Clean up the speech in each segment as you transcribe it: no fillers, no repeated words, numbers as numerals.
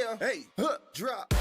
Yeah, hey, drop.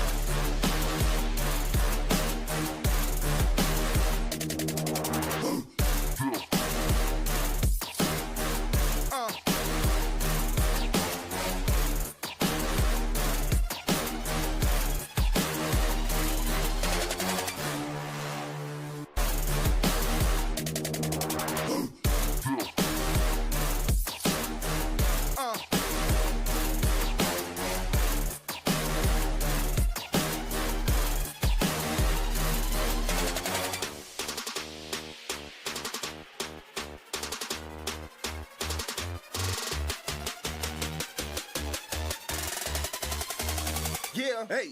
Yeah, hey,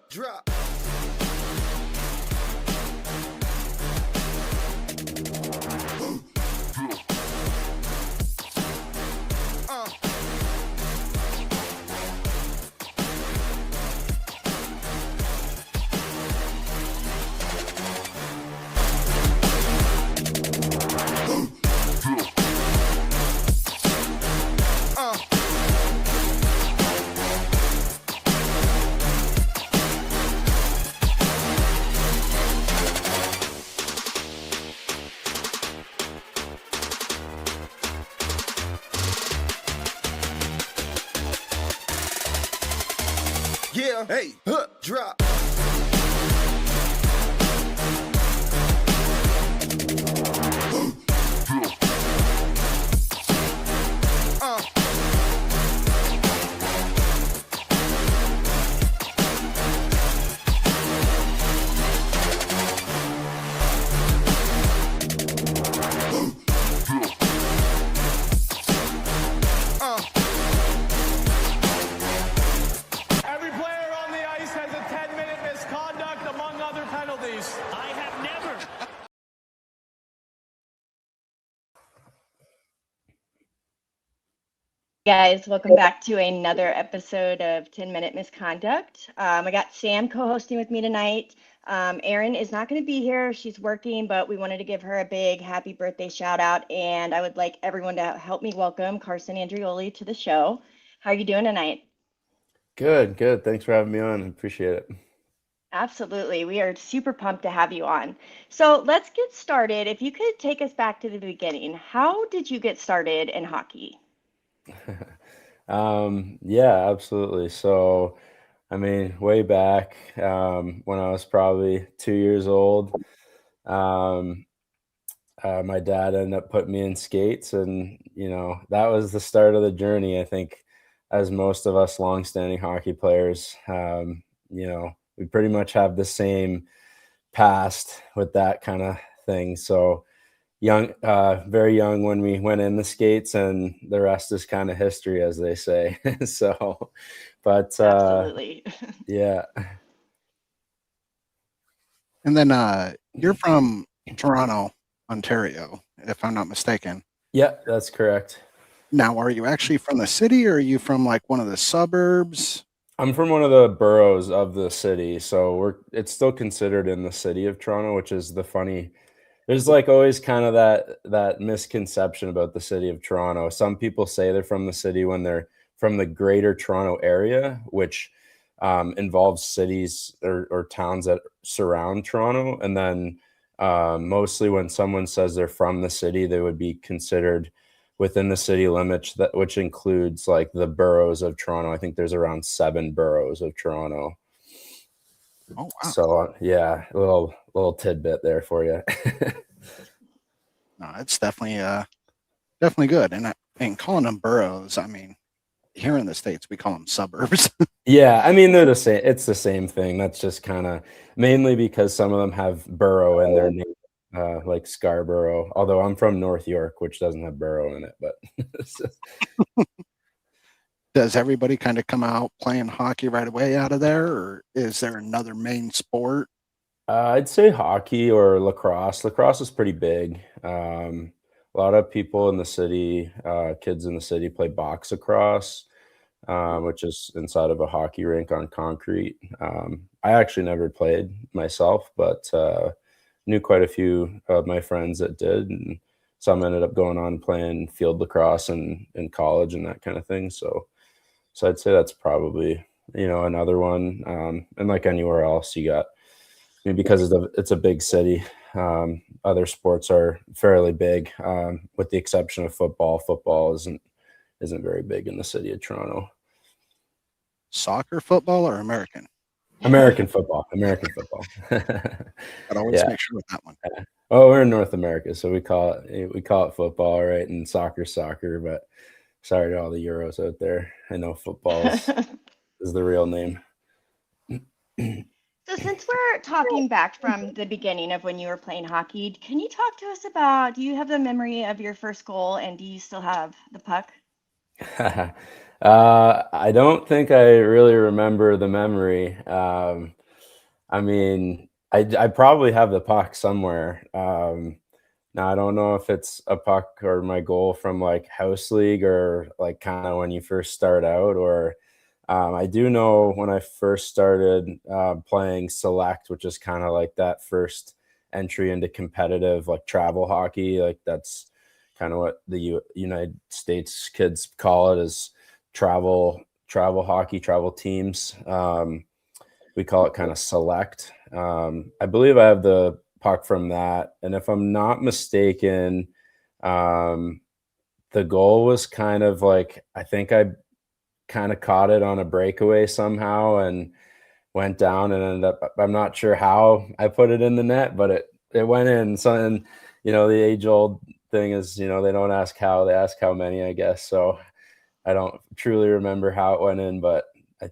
drop. Yeah, hey, drop. Every player on the ice has a 10-minute misconduct, among other penalties. I have never. Guys, welcome back to another episode of 10-Minute Misconduct. I got Sam co-hosting with me tonight. Erin is not going to be here. She's working, but we wanted to give her a big happy birthday shout out, and I would like everyone to help me welcome Carson Andreoli to the show. How are you doing tonight? Good. Thanks for having me on. I appreciate it. Absolutely. We are super pumped to have you on. So let's get started. If you could take us back to the beginning, how did you get started in hockey? Yeah, absolutely. So, I mean, way back when I was probably 2 years old, um, my dad ended up putting me in skates, and that was the start of the journey. I think, as most of us longstanding hockey players, we pretty much have the same past with that kind of thing. So young, very young when we went in the skates, and the rest is kind of history, as they say. So, but Absolutely. yeah. And then you're from Toronto, Ontario, if I'm not mistaken. Yeah, that's correct. Now, are you actually from the city, or are you from like one of the suburbs? I'm from one of the boroughs of the city, so it's still considered in the city of Toronto, which is the funny. There's like always kind of that misconception about the city of Toronto. Some people say they're from the city when they're from the greater Toronto area, which involves cities or towns that surround Toronto. And then mostly when someone says they're from the city, they would be considered within the city limits, which includes like the boroughs of Toronto. I think there's around 7 boroughs of Toronto. Oh, wow. So yeah, a little tidbit there for you. No, it's definitely good. And calling them boroughs, I mean, here in the States, we call them suburbs. Yeah, I mean, they're the same. It's the same thing. That's just kind of mainly because some of them have borough in their name, like Scarborough. Although I'm from North York, which doesn't have borough in it, but Does everybody kind of come out playing hockey right away out of there, or is there another main sport? I'd say hockey or lacrosse. Lacrosse is pretty big. A lot of people in the city, kids in the city, play box lacrosse, which is inside of a hockey rink on concrete. I actually never played myself, but knew quite a few of my friends that did, and some ended up going on playing field lacrosse in college and that kind of thing. So I'd say that's probably another one. And like anywhere else, you got, I mean, because it's a big city. Other sports are fairly big, with the exception of football. Football isn't very big in the city of Toronto. Soccer, football, or American? American football. American football. I'd always Yeah. make sure with that one. Oh, we're in North America, so we call it football, right? And soccer. But sorry to all the Euros out there. I know football is the real name. So since we're talking back from the beginning of when you were playing hockey, can you talk to us about, do you have the memory of your first goal and do you still have the puck? I don't think I really remember the memory. I mean, I probably have the puck somewhere. Now I don't know if it's a puck or my goal from like house league or like kind of when you first start out, or I do know when I first started playing select, which is kind of like that first entry into competitive like travel hockey. Like that's kind of what the United States kids call it, is travel hockey, travel teams. We call it kind of select. I believe I have the puck from that, and if I'm not mistaken, um, the goal was kind of like, I think I kind of caught it on a breakaway somehow and went down and ended up, I'm not sure how I put it in the net, but it went in. So, and the age old thing is, they don't ask how, they ask how many, I guess. So I don't truly remember how it went in, but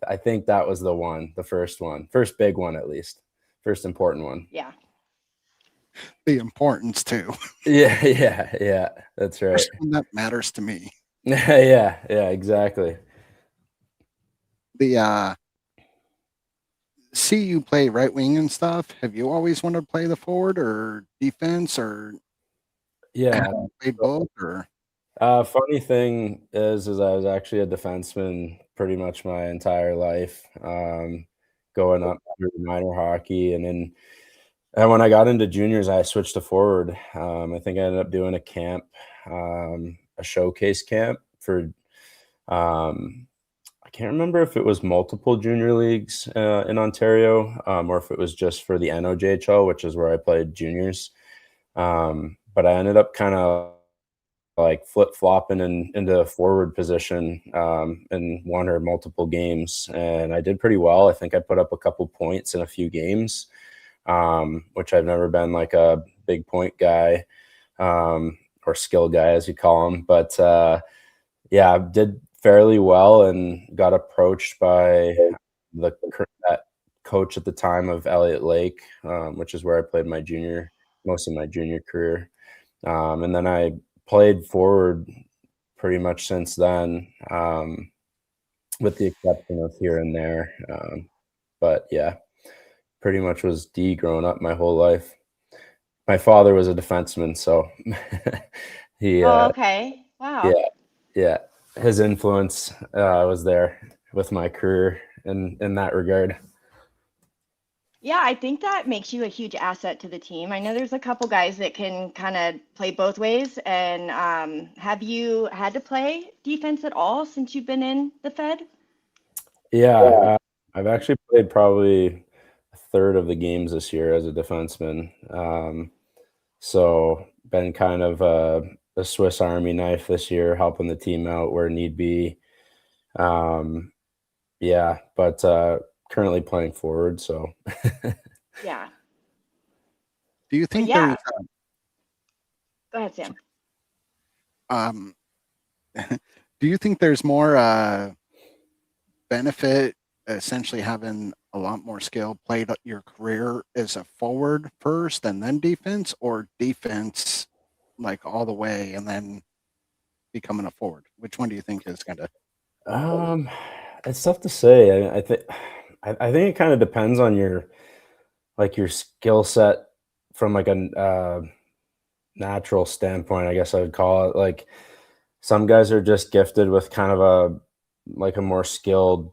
I think that was the first big one, at least, first important one. Yeah. The importance too. Yeah, that's right. First one that matters to me. Yeah, exactly. See you play right wing and stuff. Have you always wanted to play the forward or defense, or Yeah. play both? Or Funny thing is I was actually a defenseman pretty much my entire life, going up through minor hockey, and when I got into juniors, I switched to forward. I think I ended up doing a camp, a showcase camp for, I can't remember if it was multiple junior leagues in Ontario, or if it was just for the NOJHL, which is where I played juniors. But I ended up kind of like flip-flopping into a forward position in one or multiple games, and I did pretty well. I think I put up a couple points in a few games, which I've never been like a big point guy, or skill guy as you call them, but yeah, I did fairly well and got approached by that coach at the time of Elliott Lake, which is where I played most of my junior career. And then I played forward pretty much since then, with the exception of here and there. But yeah, pretty much was D growing up my whole life. My father was a defenseman, so he, Oh, okay. Wow. yeah, his influence was there with my career in that regard. Yeah, I think that makes you a huge asset to the team. I know there's a couple guys that can kind of play both ways. And have you had to play defense at all since you've been in the Fed? Yeah, I've actually played probably a third of the games this year as a defenseman. So been kind of a Swiss Army knife this year, helping the team out where need be. Yeah, but currently playing forward. So Yeah. do you But think yeah, go ahead, Sam. do you think there's more benefit essentially having a lot more skill played your career as a forward first and then defense, or defense like all the way and then becoming a forward? Which one do you think is gonna? it's tough to say. I think it kind of depends on your skill set from like a natural standpoint, I guess I would call it. Like some guys are just gifted with kind of a more skilled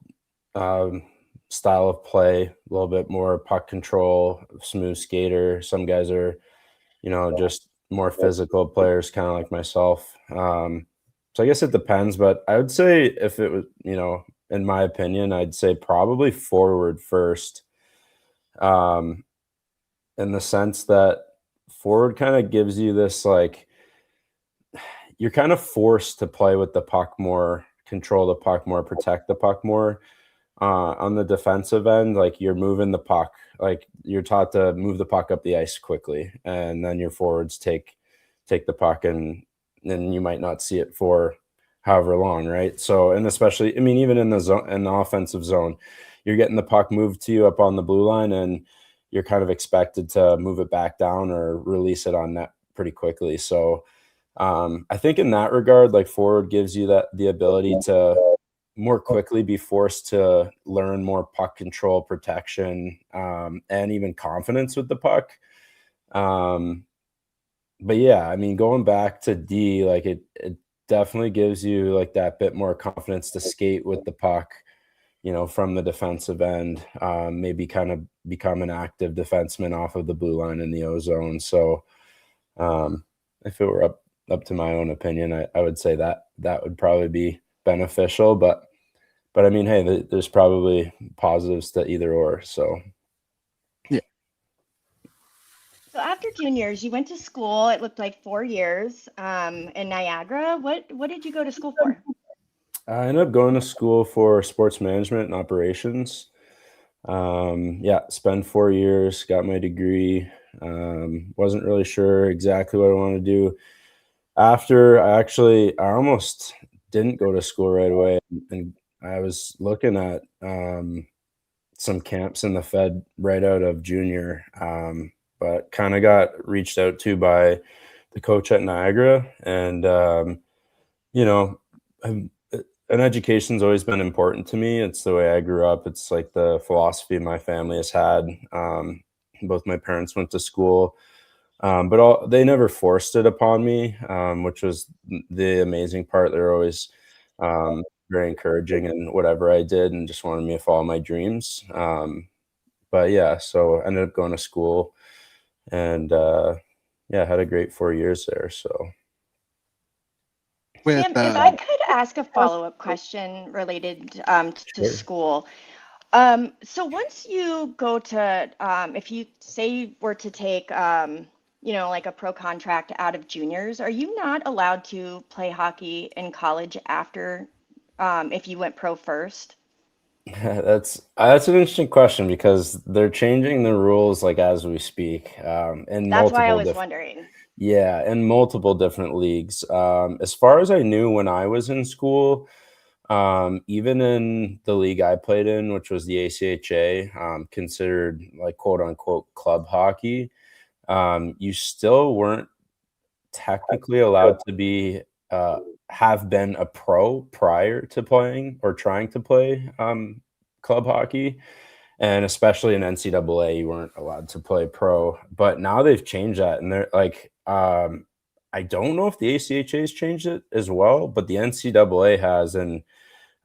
style of play, a little bit more puck control, smooth skater. Some guys are, just more physical players, kind of like myself. So I guess it depends, but I would say if it was, in my opinion, I'd say probably forward first. Um, in the sense that forward kind of gives you this like you're kind of forced to play with the puck more, control the puck more, protect the puck more. On the defensive end, like you're moving the puck, like you're taught to move the puck up the ice quickly, and then your forwards take the puck, and then you might not see it for however long, right? So, and especially, I mean, even in the zone, in the offensive zone, you're getting the puck moved to you up on the blue line, and you're kind of expected to move it back down or release it on net pretty quickly. So, I think in that regard, like forward gives you that the ability to more quickly be forced to learn more puck control, protection, and even confidence with the puck. Um, but yeah, I mean, going back to D, like it definitely gives you like that bit more confidence to skate with the puck, from the defensive end, maybe kind of become an active defenseman off of the blue line in the O zone. So, if it were up to my own opinion, I would say that would probably be beneficial. But I mean, hey, there's probably positives to either or. So Yeah. So after juniors, you went to school. It looked like 4 years in Niagara. What did you go to school for? I ended up going to school for sports management and operations. Yeah, spent 4 years, got my degree. Wasn't really sure exactly what I wanted to do. After I almost didn't go to school right away, and I was looking at some camps in the Fed right out of junior, but kind of got reached out to by the coach at Niagara, and you know, um, an education's always been important to me. It's the way I grew up. It's like the philosophy my family has had. Both my parents went to school, but they never forced it upon me, which was the amazing part. They're always very encouraging in whatever I did and just wanted me to follow my dreams. But yeah, so I ended up going to school and yeah, had a great 4 years there. So With Sam, if I could ask a follow-up question related to sure. school. So once you go to, if you say were to take, like a pro contract out of juniors, are you not allowed to play hockey in college after, if you went pro first? That's an interesting question because they're changing the rules like as we speak, in That's why I multiple was different. wondering. Yeah, in multiple different leagues. As far as I knew when I was in school, even in the league I played in, which was the ACHA, considered like quote unquote club hockey, you still weren't technically allowed to be have been a pro prior to playing or trying to play club hockey, and especially in NCAA, you weren't allowed to play pro. But now they've changed that, and they're like, I don't know if the ACHA has changed it as well, but the NCAA has, and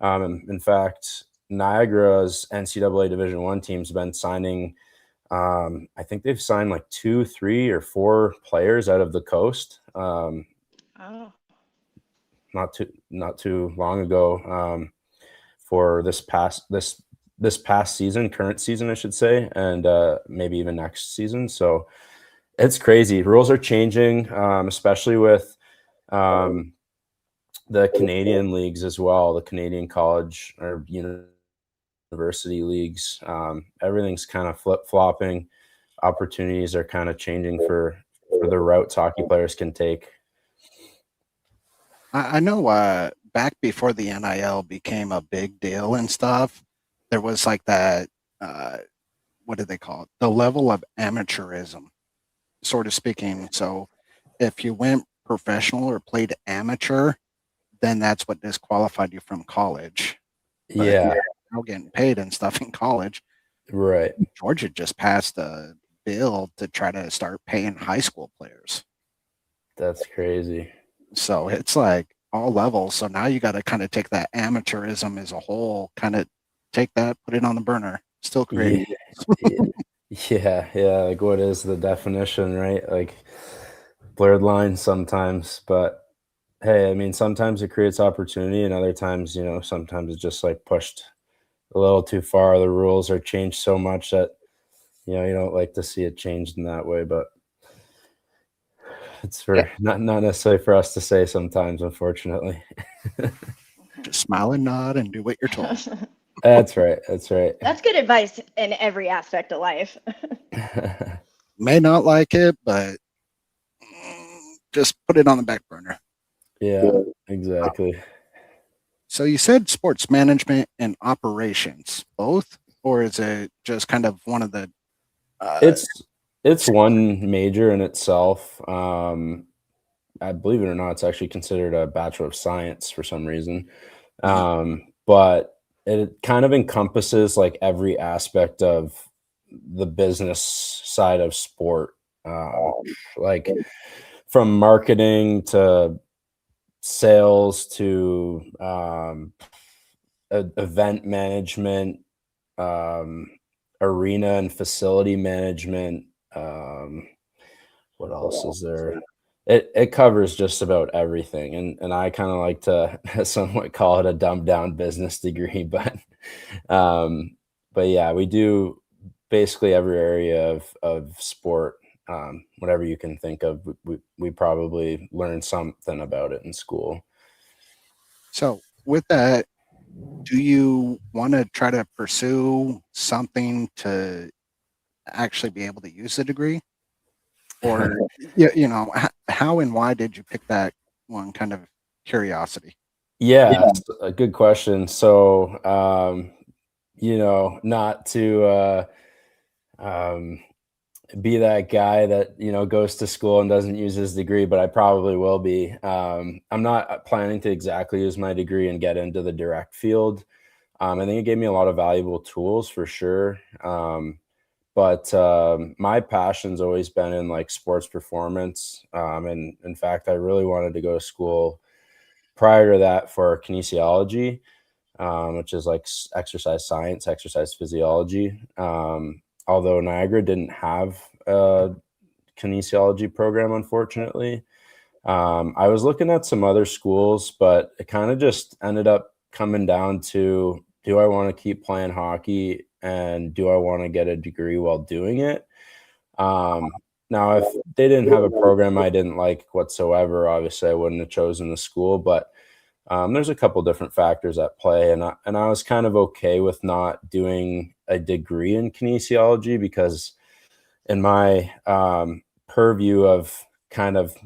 in fact, Niagara's NCAA Division One team's been signing. I think they've signed like 2, 3, or 4 players out of the coast. Oh, Not too long ago, for this past season, current season, I should say, and maybe even next season. So it's crazy. Rules are changing, especially with the Canadian leagues as well, the Canadian college or university leagues. Everything's kind of flip flopping. Opportunities are kind of changing for the routes hockey players can take. I know back before the NIL became a big deal and stuff, there was like that, what do they call it? The level of amateurism, sort of speaking. So if you went professional or played amateur, then that's what disqualified you from college. But Yeah, now getting paid and stuff in college, right. Georgia just passed a bill to try to start paying high school players. That's crazy. So it's like all levels. So now you got to kind of take that amateurism as a whole, kind of take that, put it on the burner, still create. Yeah, yeah. Like, what is the definition, right? Like blurred lines sometimes, but hey, I mean, sometimes it creates opportunity, and other times, sometimes it's just like pushed a little too far. The rules are changed so much that you don't like to see it changed in that way. But it's Yeah, for not necessarily for us to say sometimes, unfortunately. just smile and nod and do what you're told. That's right. That's right. That's good advice in every aspect of life. May not like it, but just put it on the back burner. Yeah, exactly. So you said sports management and operations, both, or is it just kind of one of the? Uh, It's one major in itself. I believe it or not, it's actually considered a Bachelor of Science for some reason. mhm. But it kind of encompasses like every aspect of the business side of sport, like from marketing to sales to event management, um, arena and facility management. Um, what else is there? It covers just about everything, and I kind of like to somewhat call it a dumbed down business degree, um, but yeah, we do basically every area of sport, whatever you can think of. We probably learn something about it in school. So with that, do you want to try to pursue something to actually be able to use the degree, or how and why did you pick that one? Kind of curiosity. Yeah, a good question. So, not to um, be that guy that goes to school and doesn't use his degree, but I probably will be. I'm not planning to exactly use my degree and get into the direct field. I think it gave me a lot of valuable tools for sure. But my passion's always been in like sports performance. And in fact, I really wanted to go to school prior to that for kinesiology, which is like exercise science, exercise physiology. Although Niagara didn't have a kinesiology program, unfortunately. I was looking at some other schools, but it kind of just ended up coming down to, do I want to keep playing hockey and do I want to get a degree while doing it? Um, Now, if they didn't have a program I didn't like whatsoever, obviously I wouldn't have chosen the school. But there's a couple different factors at play, and I was kind of okay with not doing a degree in kinesiology because in my purview of kind of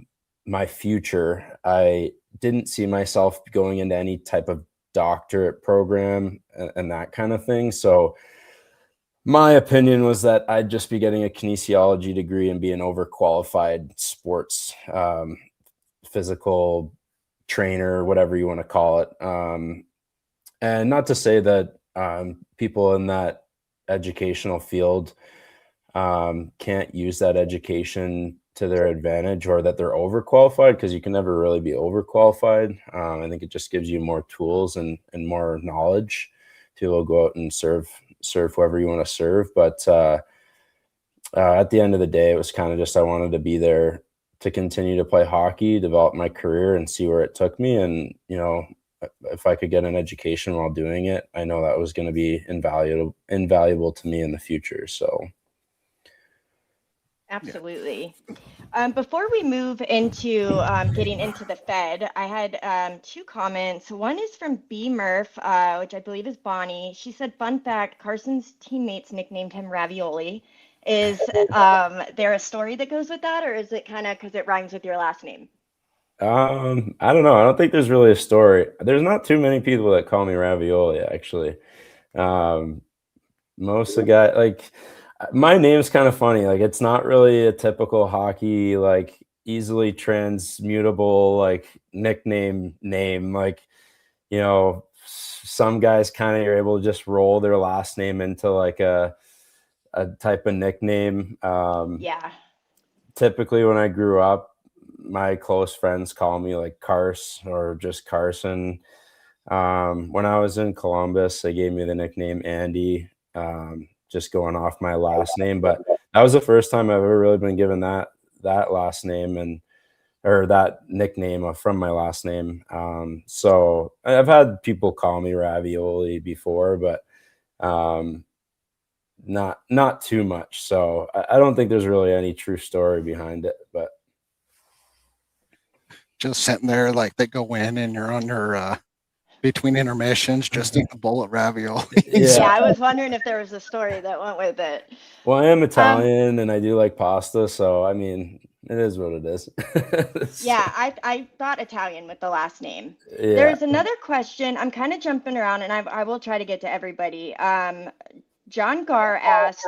my future, I didn't see myself going into any type of doctorate program and that kind of thing. So my opinion was that I'd just be getting a kinesiology degree and be an overqualified sports physical trainer, whatever you want to call it. And not to say that people in that educational field can't use that education to their advantage or that they're overqualified, because you can never really be overqualified. I think it just gives you more tools and more knowledge to go out and serve whoever you want to serve. But at the end of the day, it was kind of just I wanted to be there to continue to play hockey, develop my career, and see where it took me. And if I could get an education while doing it, I know that was going to be invaluable to me in the future. So. Absolutely. Before we move into getting into the Fed, I had two comments. One is from B. Murph, which I believe is Bonnie. She said, "Fun fact: Carson's teammates nicknamed him Ravioli. Is there a story that goes with that, or is it kind of because it rhymes with your last name?" I don't know. I don't think there's really a story. There's not too many people that call me Ravioli, actually. Um, Most of the guy, like, my name's kind of funny. Like, it's not really a typical hockey, like, easily transmutable, like, nickname name. Like, some guys kind of are able to just roll their last name into like a type of nickname. Yeah. Typically, when I grew up, my close friends call me like Cars or just Carson. When I was in Columbus, they gave me the nickname Andy, just going off my last name. But that was the first time I've ever really been given that last name, and or that nickname from my last name. So I've had people call me Ravioli before, but um, not too much. So I don't think there's really any true story behind it. But Just sitting there like they go in and you're under between intermissions, just eat a bowl of ravioli. Yeah, yeah, I was wondering if there was a story that went with it. well, I am Um, Italian and I do like pasta, so I mean, it is what it is. yeah, So, I thought Italian with the last name. yeah. There's another question. I'm kind of jumping around, and I will try to get to everybody. John Gar asked,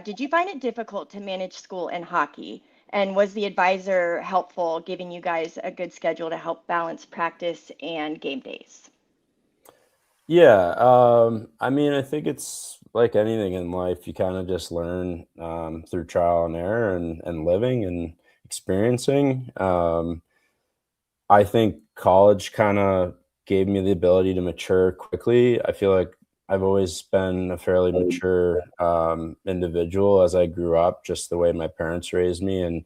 did you find it difficult to manage school and hockey? And was the advisor helpful, giving you guys a good schedule to help balance practice and game days? Yeah, I mean, I think it's like anything in life, you kind of just learn through trial and error and living and experiencing. I think college kind of gave me the ability to mature quickly. I feel like I've always been a fairly mature individual as I grew up, just the way my parents raised me and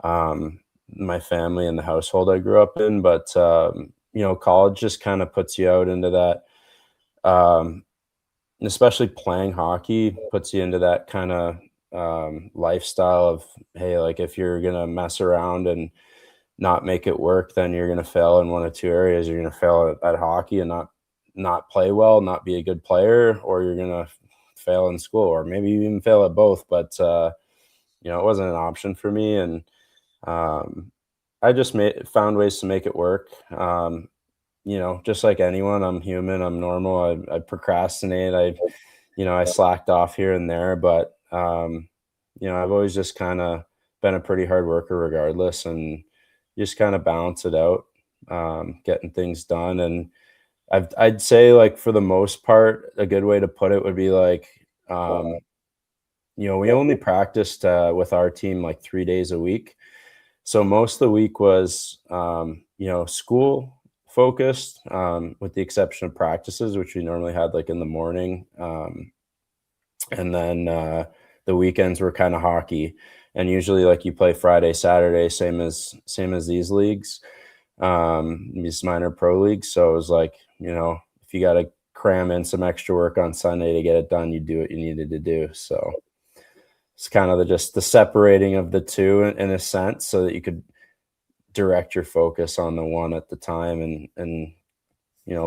um, my family and the household I grew up in. But college just kind of puts you out into that. Um, and especially playing hockey puts you into that kind of lifestyle of, hey, like if you're gonna mess around and not make it work, then you're gonna fail in one of two areas. You're gonna fail at hockey and not play well, not be a good player, or you're gonna fail in school, or maybe you even fail at both. But it wasn't an option for me, and um, I just found ways to make it work. Just like anyone, I'm human, I'm normal. I procrastinate. I slacked off here and there, but I've always just kind of been a pretty hard worker regardless, and just kind of balance it out, getting things done. And I'd say, like, for the most part, a good way to put it would be like, we only practiced with our team like 3 days a week. So most of the week was, school focused, with the exception of practices, which we normally had like in the morning. And then the weekends were kind of hockey. And usually like you play Friday, Saturday, same as these leagues, these minor pro leagues. So it was like, if you got to cram in some extra work on Sunday to get it done, you do what you needed to do. So it's kind of just the separating of the two in a sense, so that you could direct your focus on the one at the time, and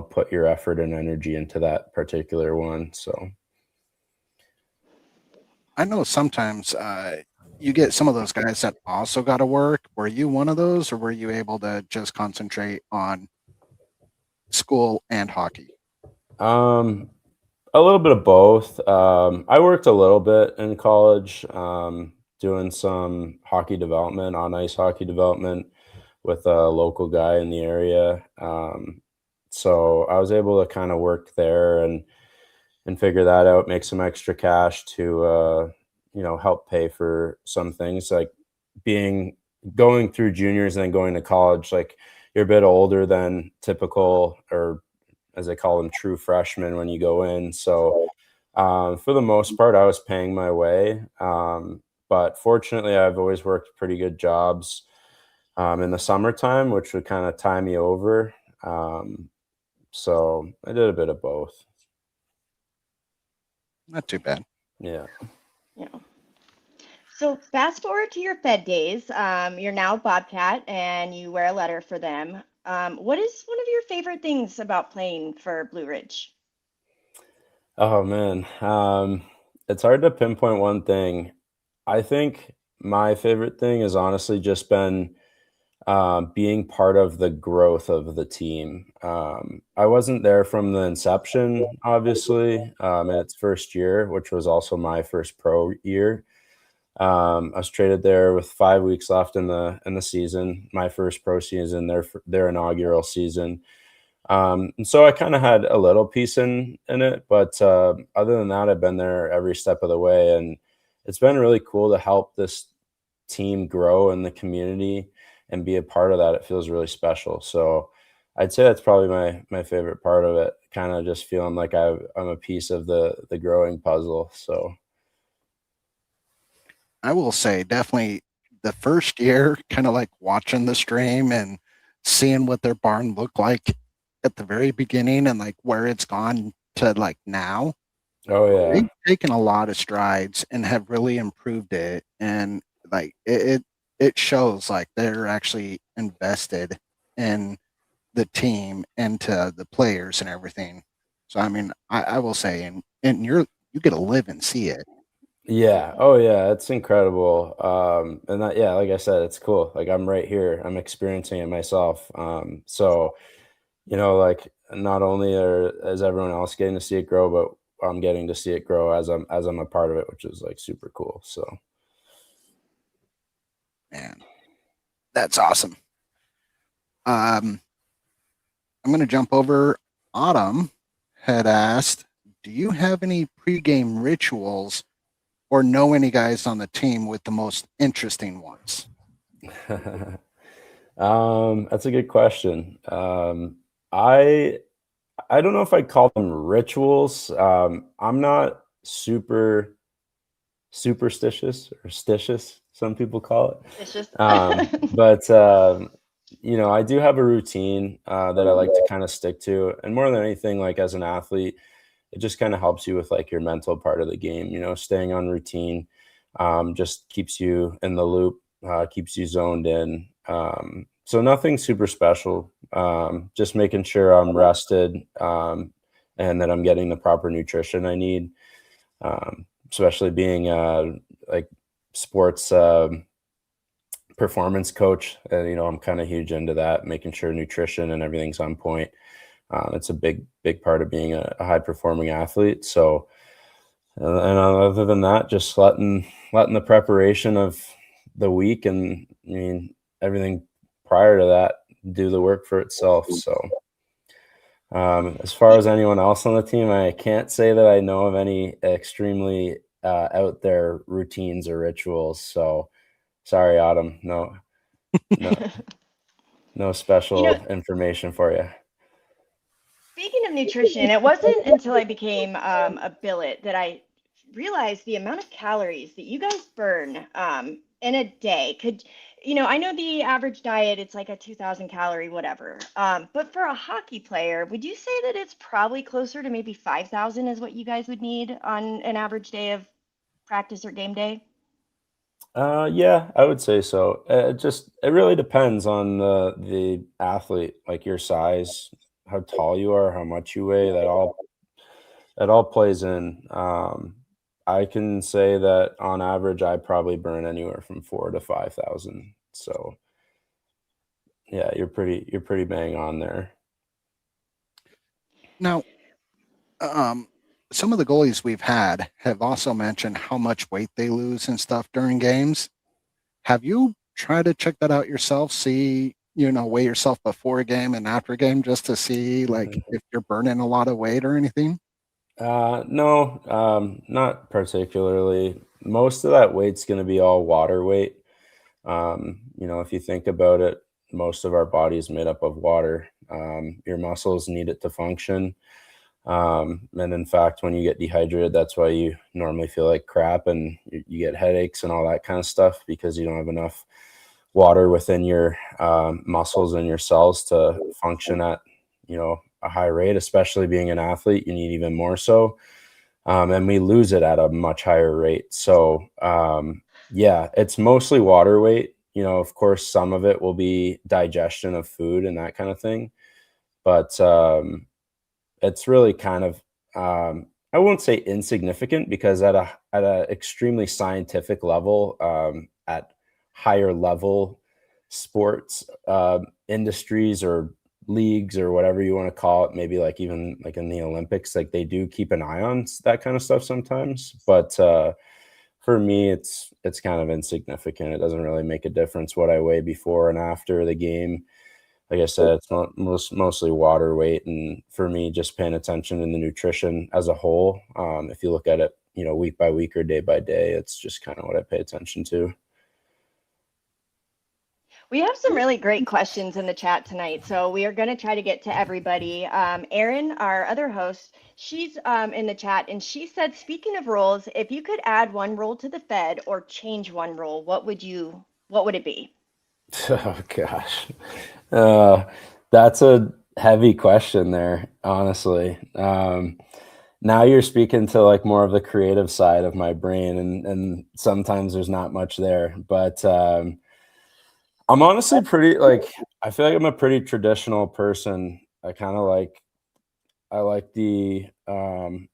put your effort and energy into that particular one. So I know sometimes you get some of those guys that also got to work. Were you one of those, or were you able to just concentrate on school and hockey? a little bit of both. I worked a little bit in college, doing some hockey development, on ice hockey development with a local guy in the area. So I was able to kind of work there and figure that out, make some extra cash to help pay for some things, like being going through juniors and then going to college. Like, you're a bit older than typical, or as they call them, true freshmen when you go in. So for the most part, I was paying my way. But fortunately, I've always worked pretty good jobs in the summertime, which would kind of tie me over. So I did a bit of both. Not too bad. Yeah. Yeah. So fast forward to your Fed days. You're now Bobcat and you wear a letter for them. What is one of your favorite things about playing for Blue Ridge? Oh man, it's hard to pinpoint one thing. I think my favorite thing has honestly just been being part of the growth of the team. I wasn't there from the inception, obviously, in its first year, which was also my first pro year. I was traded there with 5 weeks left in the season, my first pro season, their inaugural season. And so I kind of had a little piece in it, but other than that, I've been there every step of the way, and it's been really cool to help this team grow in the community and be a part of that. It feels really special. So I'd say that's probably my favorite part of it. Kind of just feeling like I'm a piece of the growing puzzle. So I will say definitely the first year, kind of like watching the stream and seeing what their barn looked like at the very beginning and like where it's gone to like now, Oh yeah. they've taken a lot of strides and have really improved it. And like it shows like they're actually invested in the team and to the players and everything. So I mean, I will say, and you get to live and see it. Yeah. Oh yeah, it's incredible. And that, yeah, like I said, it's cool. Like I'm right here. I'm experiencing it myself. So like not only is everyone else getting to see it grow, but I'm getting to see it grow as I'm a part of it, which is like super cool. So Man, that's awesome. I'm going to jump over. Autumn had asked, "Do you have any pregame rituals, or know any guys on the team with the most interesting ones?" that's a good question. I I don't know if I'd call them rituals. I'm not super superstitious or stitious, some people call it. It's just But I do have a routine that I like to kind of stick to, and more than anything, like as an athlete, it just kind of helps you with like your mental part of the game. Staying on routine just keeps you in the loop, keeps you zoned in. So nothing super special. Just making sure I'm rested and that I'm getting the proper nutrition I need. Especially being like sports performance coach. I'm kind of huge into that, making sure nutrition and everything's on point. It's a big part of being a high performing athlete. So, and other than that, just letting the preparation of the week and everything prior to that do the work for itself. So, as far as anyone else on the team, I can't say that I know of any extremely out there routines or rituals. So, sorry, Autumn. No, no you know, special information for you. speaking of nutrition, it wasn't until I became a billet that I realized the amount of calories that you guys burn in a day. I know the average diet, it's like a 2,000 calorie, whatever. But for a hockey player, would you say that it's probably closer to maybe 5,000 is what you guys would need on an average day of practice or game day? Yeah, I would say so. It really depends on the athlete, like your size, how tall you are, how much you weigh. That all plays in. I can say that on average, I probably burn anywhere from 4 to 5,000. So yeah, you're pretty bang on there. Now, um, some of the goalies we've had have also mentioned how much weight they lose and stuff during games. Have you tried to check that out yourself? See, weigh yourself before a game and after a game just to see like if you're burning a lot of weight or anything? No, not particularly. Most of that weight's going to be all water weight. If you think about it, most of our body is made up of water. Your muscles need it to function. And in fact, when you get dehydrated, that's why you normally feel like crap and you get headaches and all that kind of stuff because you don't have enough water within your muscles and your cells to function at, a high rate, especially being an athlete, you need even more so. And we lose it at a much higher rate. So, yeah, it's mostly water weight. Of course, some of it will be digestion of food and that kind of thing. But it's really kind of, I won't say insignificant because at a extremely scientific level, at higher level sports industries or leagues or whatever you want to call it, maybe like even like in the Olympics, like they do keep an eye on that kind of stuff sometimes. But for me, it's kind of insignificant. It doesn't really make a difference what I weigh before and after the game. Like I said, it's mostly water weight, and for me, just paying attention in the nutrition as a whole. If you look at it, week by week or day by day, it's just kind of what I pay attention to. We have some really great questions in the chat tonight, so we are going to try to get to everybody. Erin, our other host, she's in the chat, and she said, speaking of rules, if you could add one rule to the Fed or change one rule, what would you what would it be? Oh gosh. That's a heavy question there, honestly. Now you're speaking to like more of the creative side of my brain, and sometimes there's not much there. But I'm honestly pretty like I feel like I'm a pretty traditional person. I like the I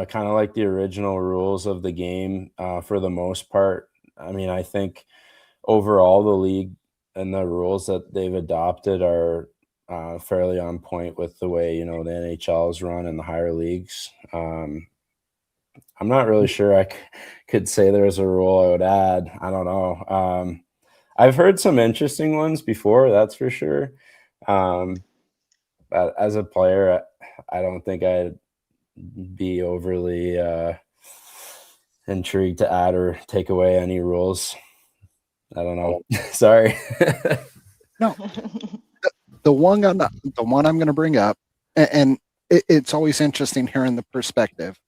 kind of like the original rules of the game for the most part. I mean, I think overall the league and the rules that they've adopted are fairly on point with the way the NHL is run and the higher leagues. I'm not really sure could say there's a rule I would add. I don't know. I've heard some interesting ones before, that's for sure. But as a player, I don't think I'd be overly intrigued to add or take away any rules. I don't know. Sorry. No, the one I'm going to bring up, and it's always interesting hearing the perspective.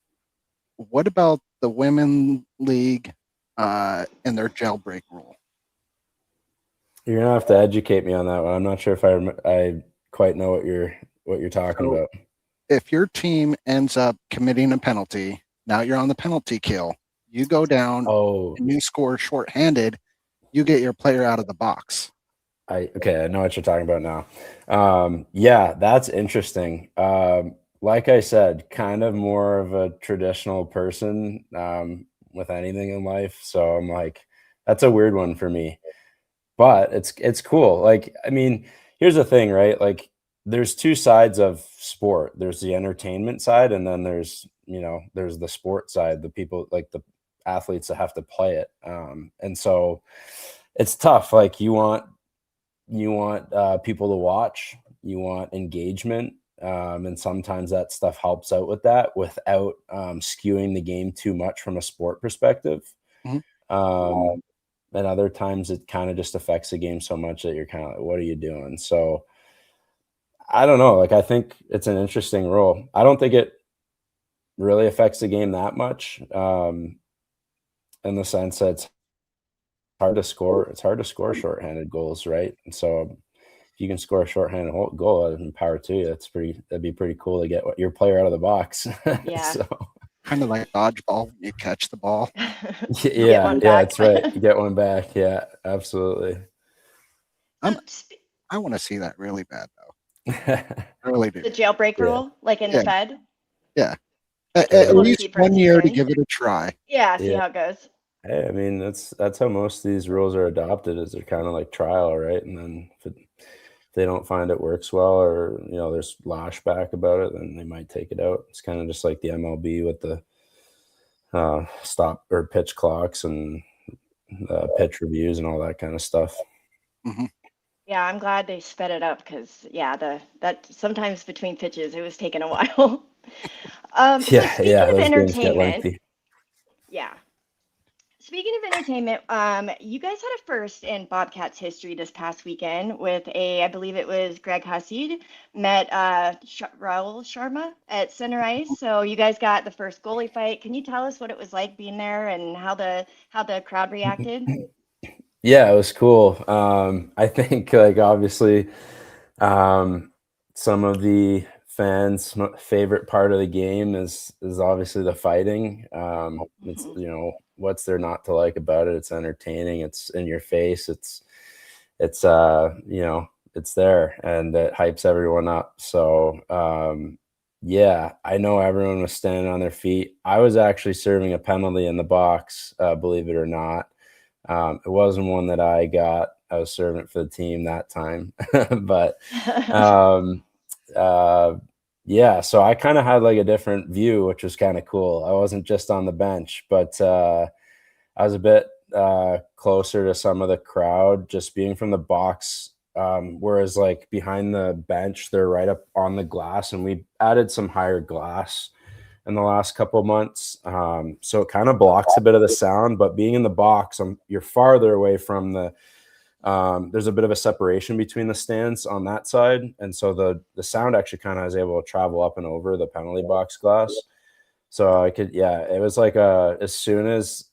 What about the women league and their jailbreak rule? You're gonna have to educate me on that one. I'm not sure if I quite know what you're talking about. If your team ends up committing a penalty, now you're on the penalty kill. You go down and you score shorthanded, you get your player out of the box. I know what you're talking about now. Yeah, that's interesting. Like I said, kind of more of a traditional person with anything in life. So I'm like, that's a weird one for me. But it's cool. Like, I mean, here's the thing, right? Like, there's two sides of sport. There's the entertainment side, and then there's the sport side, the people like the athletes that have to play it. And so it's tough. Like, you want people to watch, you want engagement, and sometimes that stuff helps out with that without skewing the game too much from a sport perspective. Mm-hmm. And other times it kind of just affects the game so much that you're kind of like, what are you doing? So I don't know. Like, I think it's an interesting rule. I don't think it really affects the game that much, in the sense that it's hard to score. It's hard to score shorthanded goals, right? And so if you can score a shorthanded goal, power to you. That'd be pretty cool to get your player out of the box. Yeah. So. Kind of like dodgeball. You catch the ball. Yeah, that's right. You get one back. Yeah, absolutely. I want to see that really bad, though. I really do. The jailbreak rule, like in the Fed? Yeah. At least 1 year to give it a try. Yeah, see how it goes. Hey, I mean, that's how most of these rules are adopted, is they're kind of like trial, right? And then if they don't find it works well, or there's lashback about it, then they might take it out. It's kind of just like the MLB with the stop or pitch clocks and pitch reviews and all that kind of stuff. Mm-hmm. Yeah, I'm glad they sped it up because that sometimes between pitches it was taking a while. Speaking of entertainment, Speaking of entertainment, you guys had a first in Bobcats history this past weekend with I believe it was Greg Hassid met Raul Sharma at Center Ice. So you guys got the first goalie fight. Can you tell us what it was like being there and how the crowd reacted? Yeah, it was cool. I think like obviously some of the fans' favorite part of the game is obviously the fighting. It's what's there not to like about it? It's entertaining. It's in your face. It's it's there, and it hypes everyone up. So yeah, I know everyone was standing on their feet. I was actually serving a penalty in the box, believe it or not. It wasn't one that I got. I was serving it for the team that time, but yeah, so I kind of had like a different view, which was kind of cool. I wasn't just on the bench, but I was a bit closer to some of the crowd, just being from the box. Whereas like behind the bench, they're right up on the glass, and we added some higher glass in the last couple of months. So it kind of blocks a bit of the sound, but being in the box, you're farther away from the there's a bit of a separation between the stands on that side, and so the sound actually kind of is able to travel up and over the penalty box glass. So I could, it was like as soon as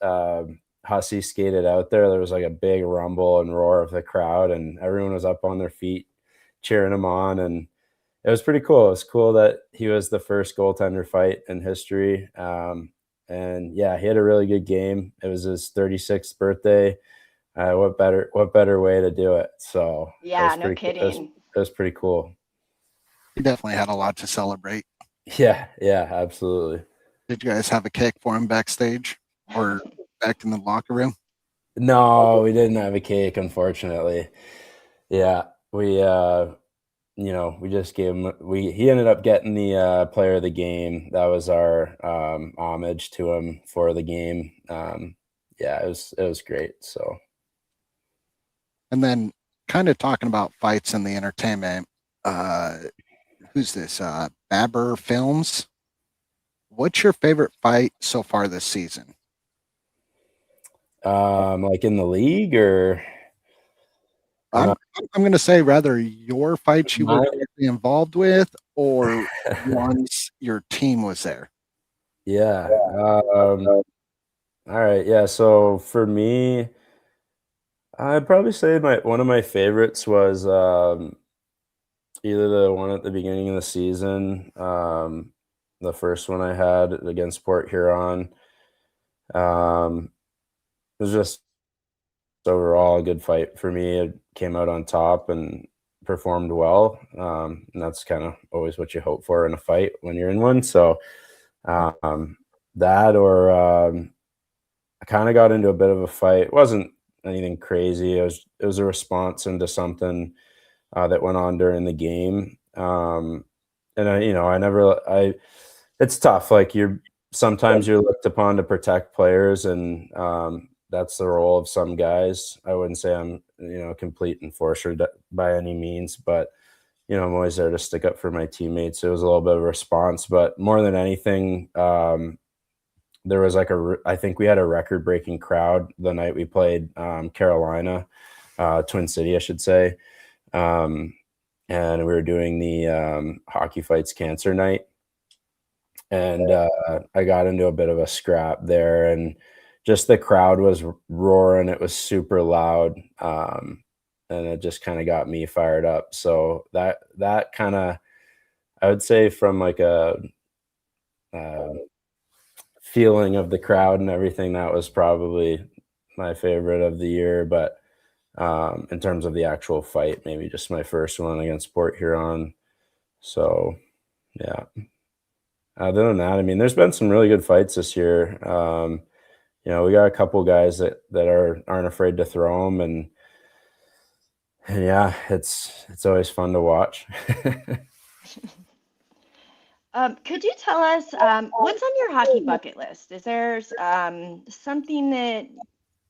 Hussey skated out there was like a big rumble and roar of the crowd, and everyone was up on their feet cheering him on, and it was pretty cool. It was cool that he was the first goaltender fight in history. And yeah, he had a really good game. It was his 36th birthday. What better way to do it? So Yeah, no kidding. It was pretty cool. He definitely had a lot to celebrate. Yeah, absolutely. Did you guys have a cake for him backstage or back in the locker room? No, we didn't have a cake, unfortunately. Yeah, we we just gave him. He ended up getting the player of the game. That was our homage to him for the game. Yeah, it was great. So, and then kind of talking about fights in the entertainment. Who's this? Babber Films. What's your favorite fight so far this season? Like in the league, or I'm going to say rather your fights you were directly involved with, or once your team was there. Yeah. All right. Yeah. So for me, I'd probably say one of my favorites was either the one at the beginning of the season, the first one I had against Port Huron. It was just overall a good fight for me. It came out on top and performed well. And that's kind of always what you hope for in a fight when you're in one. So that or I kind of got into a bit of a fight. It wasn't anything crazy. It was a response into something that went on during the game. And it's tough. Like sometimes you're looked upon to protect players, and that's the role of some guys. I wouldn't say I'm, a complete enforcer by any means, but I'm always there to stick up for my teammates. It was a little bit of a response, but more than anything, there was I think we had a record-breaking crowd the night we played Carolina, Twin City, I should say. And we were doing the Hockey Fights Cancer Night. And I got into a bit of a scrap there, and just the crowd was roaring. It was super loud. And it just kind of got me fired up. So that kind of, I would say, from like a feeling of the crowd and everything, that was probably my favorite of the year. But in terms of the actual fight, maybe just my first one against Port Huron. So yeah. Other than that, I mean, there's been some really good fights this year. We got a couple guys that aren't afraid to throw them, and yeah, it's always fun to watch. Could you tell us what's on your hockey bucket list? Is there something that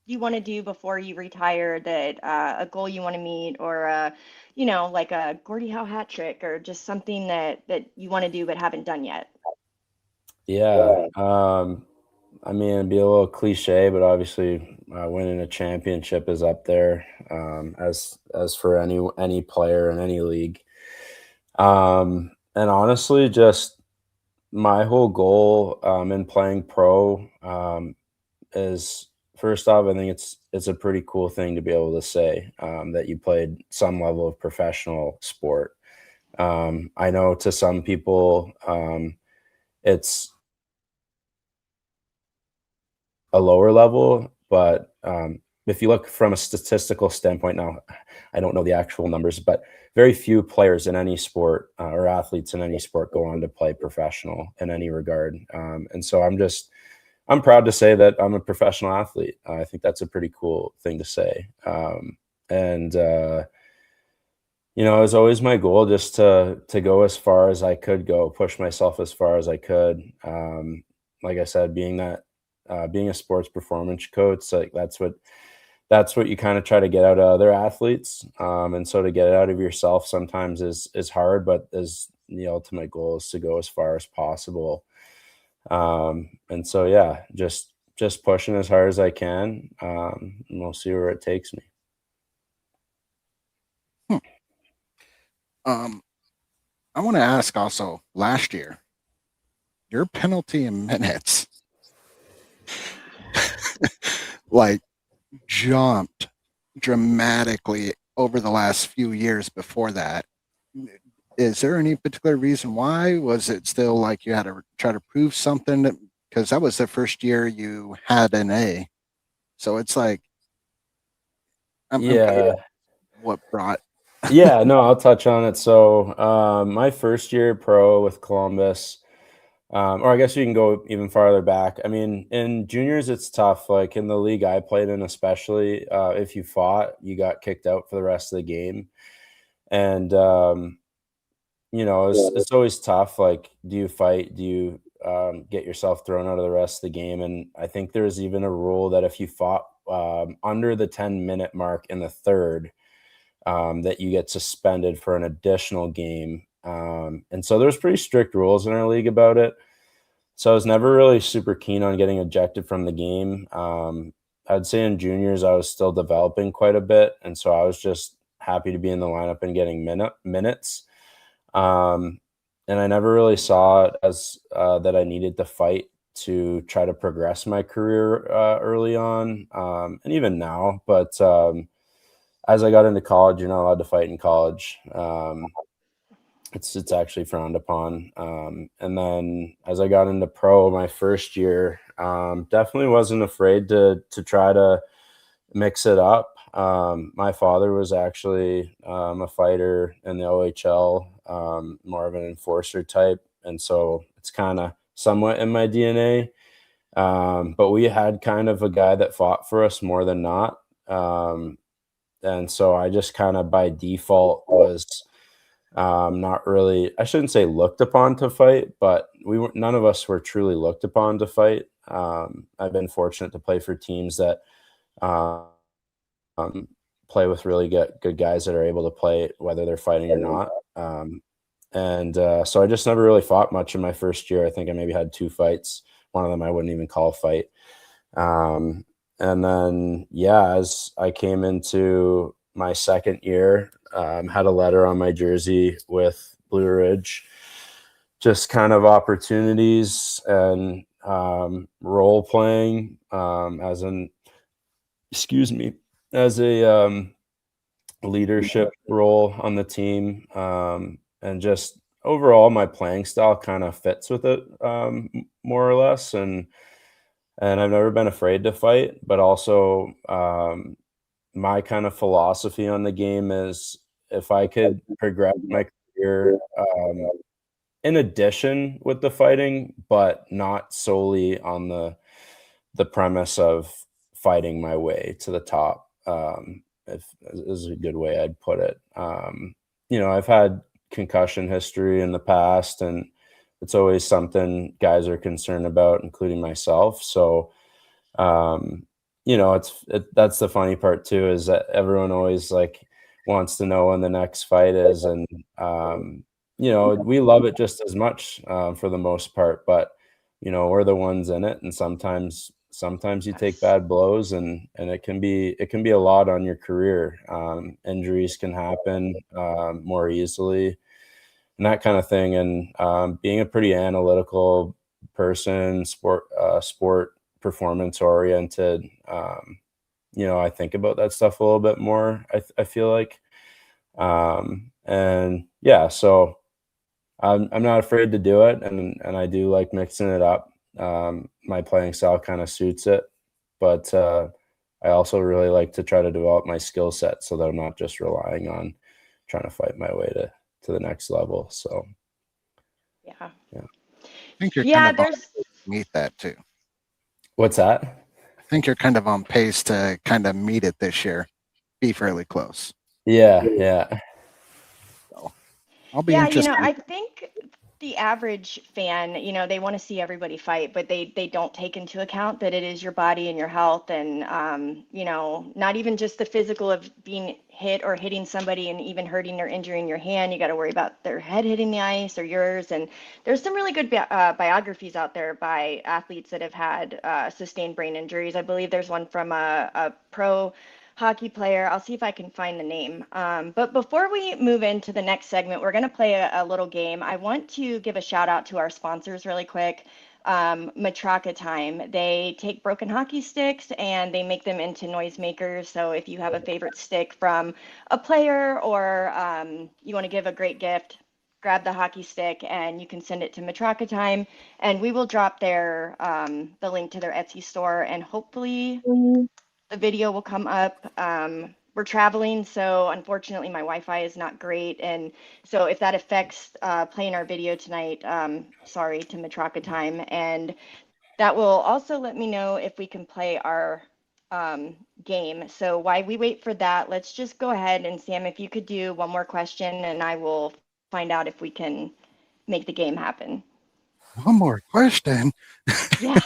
you want to do before you retire, that a goal you want to meet, or like a Gordie Howe hat trick, or just something that you want to do but haven't done yet? Yeah. I mean, it'd be a little cliche, but obviously winning a championship is up there, as for any player in any league. And honestly, just my whole goal in playing pro is, first off, I think it's a pretty cool thing to be able to say that you played some level of professional sport. I know to some people it's a lower level, but if you look from a statistical standpoint, now I don't know the actual numbers, but very few players in any sport or athletes in any sport go on to play professional in any regard. And so I'm proud to say that I'm a professional athlete. I think that's a pretty cool thing to say. It was always my goal just to go as far as I could go, push myself as far as I could. Like I said, being a sports performance coach, like that's what you kind of try to get out of other athletes. And so to get it out of yourself sometimes is hard, but as the ultimate goal is to go as far as possible. And so, yeah, just pushing as hard as I can. And we'll see where it takes me. I want to ask also, last year, your penalty in minutes like jumped dramatically over the last few years before that. Is there any particular reason why? Was it still like you had to try to prove something? Because that was the first year you had an A. So it's like, I'm Yeah. what brought. Yeah, no, I'll touch on it. So, my first year pro with Columbus, or I guess you can go even farther back. I mean, in juniors, it's tough. Like in the league I played in, especially, if you fought, you got kicked out for the rest of the game. And, it's always tough. Like, do you fight? Do you get yourself thrown out of the rest of the game? And I think there's even a rule that if you fought under the 10-minute mark in the third, that you get suspended for an additional game. And so there's pretty strict rules in our league about it. So I was never really super keen on getting ejected from the game. I'd say in juniors, I was still developing quite a bit. And so I was just happy to be in the lineup and getting minutes. Um, and I never really saw it as that I needed to fight to try to progress my career early on, and even now. But as I got into college, you're not allowed to fight in college. It's actually frowned upon. And then as I got into pro my first year, definitely wasn't afraid to try to mix it up. My father was actually a fighter in the OHL, more of an enforcer type, and so it's kind of somewhat in my DNA. But we had kind of a guy that fought for us more than not. And so I just kind of by default was not really, I shouldn't say looked upon to fight, but none of us were truly looked upon to fight. I've been fortunate to play for teams that um, play with really good guys that are able to play whether they're fighting or not. And so I just never really fought much in my first year. I think I maybe had 2 fights. One of them I wouldn't even call a fight. And then, yeah, as I came into my second year, had a letter on my jersey with Blue Ridge, just kind of opportunities and role playing as a leadership role on the team. And just overall, my playing style kind of fits with it more or less. And I've never been afraid to fight, but also my kind of philosophy on the game is if I could progress my career in addition with the fighting, but not solely on the premise of fighting my way to the top. If is a good way I'd put it. I've had concussion history in the past, and it's always something guys are concerned about, including myself. So, that's the funny part too, is that everyone always like wants to know when the next fight is, and we love it just as much for the most part, but we're the ones in it, and sometimes you take Yes. bad blows, and it can be a lot on your career. Injuries can happen more easily and that kind of thing. And being a pretty analytical person, sport performance oriented, I think about that stuff a little bit more. I feel like, and yeah, so I'm not afraid to do it, and I do like mixing it up. My playing style kind of suits it, but I also really like to try to develop my skill set so that I'm not just relying on trying to fight my way to the next level. So Yeah. yeah. I think you're kind Yeah, of on there's meet that too. What's that? I think you're kind of on pace to kind of meet it this year, be fairly close. Yeah. So I'll be Yeah, interested. I think the average fan, they want to see everybody fight, but they don't take into account that it is your body and your health, and not even just the physical of being hit or hitting somebody and even hurting or injuring your hand. You got to worry about their head hitting the ice or yours. And there's some really good biographies out there by athletes that have had sustained brain injuries. I believe there's one from a pro hockey player. I'll see if I can find the name. But before we move into the next segment, we're going to play a little game. I want to give a shout out to our sponsors really quick. Matraca Time. They take broken hockey sticks and they make them into noisemakers. So if you have a favorite stick from a player or you want to give a great gift, grab the hockey stick and you can send it to Matraca Time, and we will drop their the link to their Etsy store, and hopefully the video will come up. We're traveling, so unfortunately my Wi-Fi is not great, and so if that affects playing our video tonight, sorry to Matraca Time, and that will also let me know if we can play our game. So while we wait for that, let's just go ahead and Sam, if you could do one more question, and I will find out if we can make the game happen. One more question. Yeah,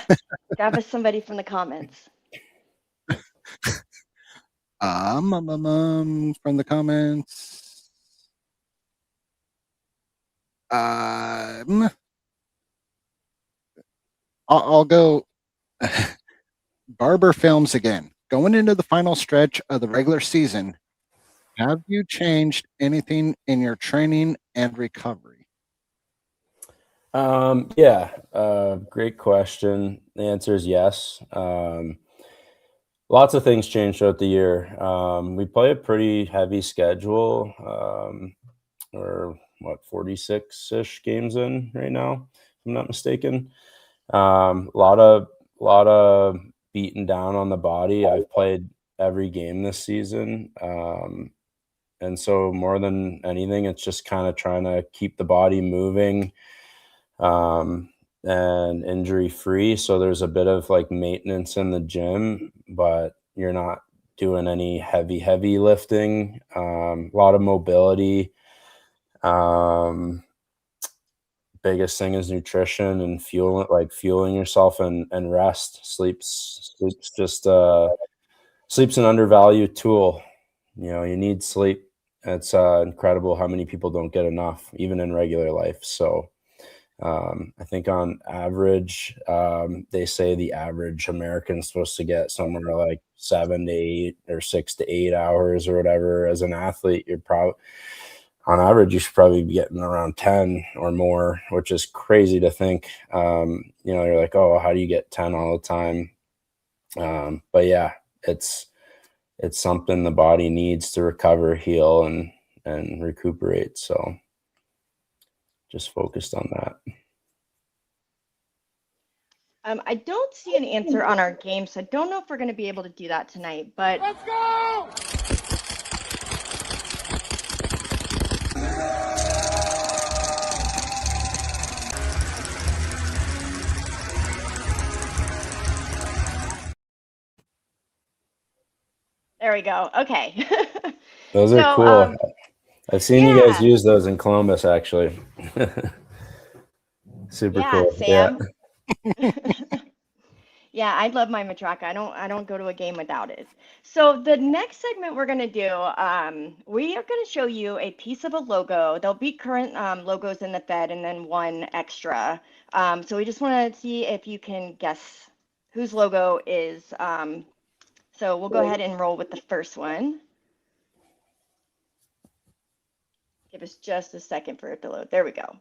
grab us somebody from the comments. From the comments. I'll go Barber Films again. Going into the final stretch of the regular season, have you changed anything in your training and recovery? Great question. The answer is yes. Lots of things change throughout the year. We play a pretty heavy schedule. Or what, 46-ish games in right now, if I'm not mistaken. A lot of beaten down on the body. I've played every game this season. And so more than anything, it's just kind of trying to keep the body moving and injury free. So there's a bit of like maintenance in the gym, but you're not doing any heavy lifting. A lot of mobility. Biggest thing is nutrition and fueling yourself and rest. Sleep's an undervalued tool. You know, you need sleep. It's incredible how many people don't get enough, even in regular life. So I think on average, they say the average American is supposed to get somewhere like 7 to 8 or 6 to 8 hours or whatever. As an athlete, you're probably on average, you should probably be getting around 10 or more, which is crazy to think. You're like, oh, how do you get 10 all the time? But yeah, it's something the body needs to recover, heal, and recuperate. So just focused on that. I don't see an answer on our game, so I don't know if we're going to be able to do that tonight, but Let's go! there we go. Okay. Those are So, cool. I've seen you guys yeah. use those in Columbus, actually. Super Yeah, cool. Sam. Yeah, I love my matraca. I don't go to a game without it. So the next segment we're gonna do, we are gonna show you a piece of a logo. There'll be current logos in the Fed and then one extra. So we just want to see if you can guess whose logo is. So we'll go ahead and roll with the first one. Give us just a second for it to load. There we go.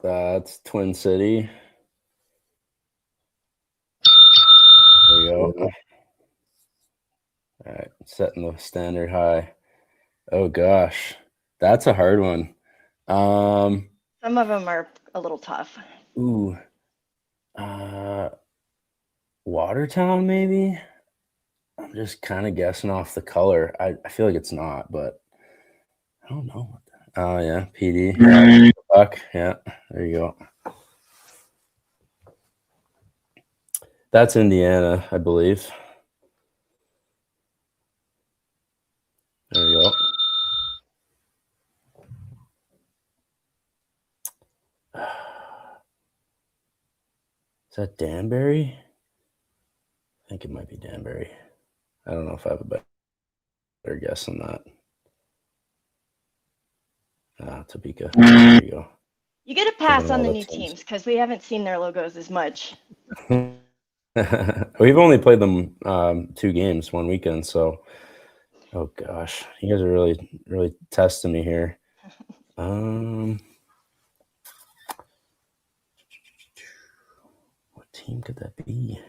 That's Twin City. There we go. All right, setting the standard high. Oh gosh, that's a hard one. Some of them are a little tough. Watertown, maybe. I'm just kind of guessing off the color. I feel like it's not, but I don't know. Oh yeah, PD. Yeah, Buck. Yeah, there you go. That's Indiana, I believe. There we go. Is that Danbury? I think it might be Danbury. I don't know if I have a better guess on that. Topeka. There you go. You get a pass on the new teams because we haven't seen their logos as much. We've only played them 2 games, 1 weekend. So, oh gosh, you guys are really testing me here. team could that be?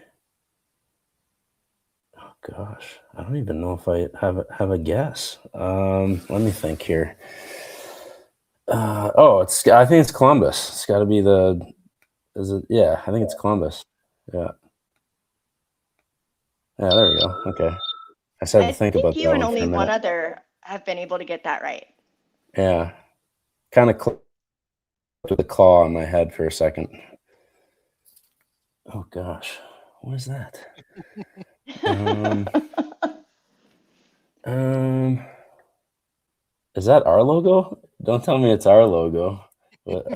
Oh gosh, I don't even know if I have a guess. Let me think here. I think it's Columbus. It's got to be the. Is it? Yeah, I think it's Columbus. Yeah. Yeah, there we go. Okay. I just had to I think think about you that and one for only a one minute. other have been able to get that right. Yeah. Kind of clicked with a claw on my head for a second. Oh gosh, what is that? Is that our logo? Don't tell me it's our logo. But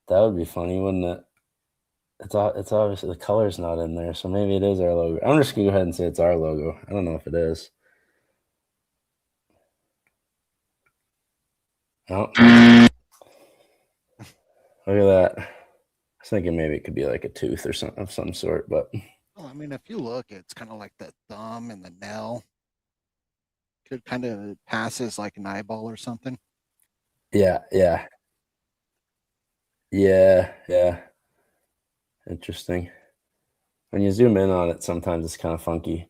that would be funny, wouldn't it? It's obviously the color's not in there, so maybe it is our logo. I'm just gonna go ahead and say it's our logo. I don't know if it is. Oh, look at that. I was thinking maybe it could be like a tooth or something of some sort, but Well, I mean, if you look, it's kind of like the thumb and the nail. Could kind of pass as like an eyeball or something. yeah. Interesting. When you zoom in on it, sometimes it's kind of funky.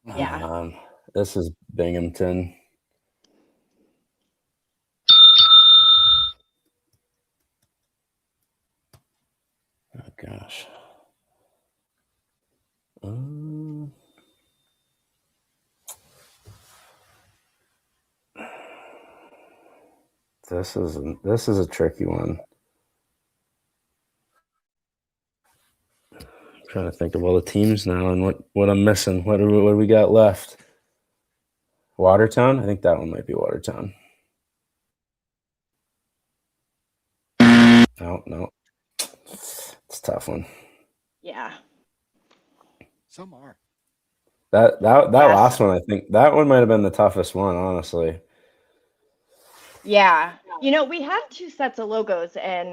Yeah. This is Binghamton. Oh gosh. This is a tricky one. I'm trying to think of all the teams now and what I'm missing. What do we got left? Watertown? I think that one might be Watertown. No. It's a tough one. Yeah. Some are. That Yes. last one, I think that one might have been the toughest one, honestly. Yeah. You know, we have two sets of logos, and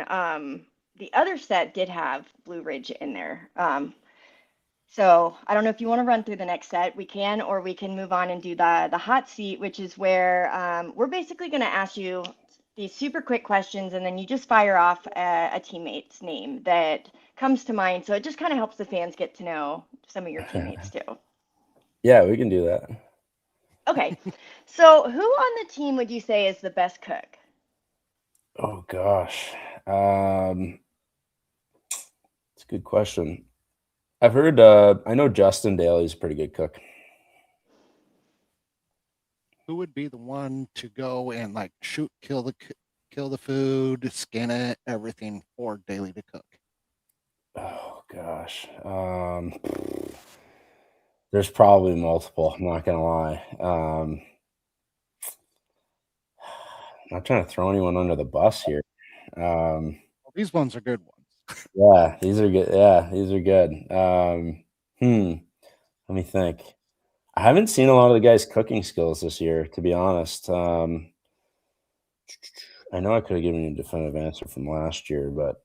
the other set did have Blue Ridge in there. So I don't know if you want to run through the next set. We can, or we can move on and do the hot seat, which is where we're basically going to ask you these super quick questions, and then you just fire off a teammate's name that comes to mind. So it just kind of helps the fans get to know some of your teammates too. Yeah, we can do that. Okay. So who on the team would you say is the best cook? Oh gosh. It's a good question. I've heard I know Justin Daly's a pretty good cook. Who would be the one to go and like kill the food, skin it, everything for Daly to cook? Oh gosh. There's probably multiple, I'm not gonna lie. I'm not trying to throw anyone under the bus here. Well, these ones are good ones. Yeah, these are good. Yeah, these are good. Let me think. I haven't seen a lot of the guys' cooking skills this year, to be honest. I know I could have given you a definitive answer from last year, but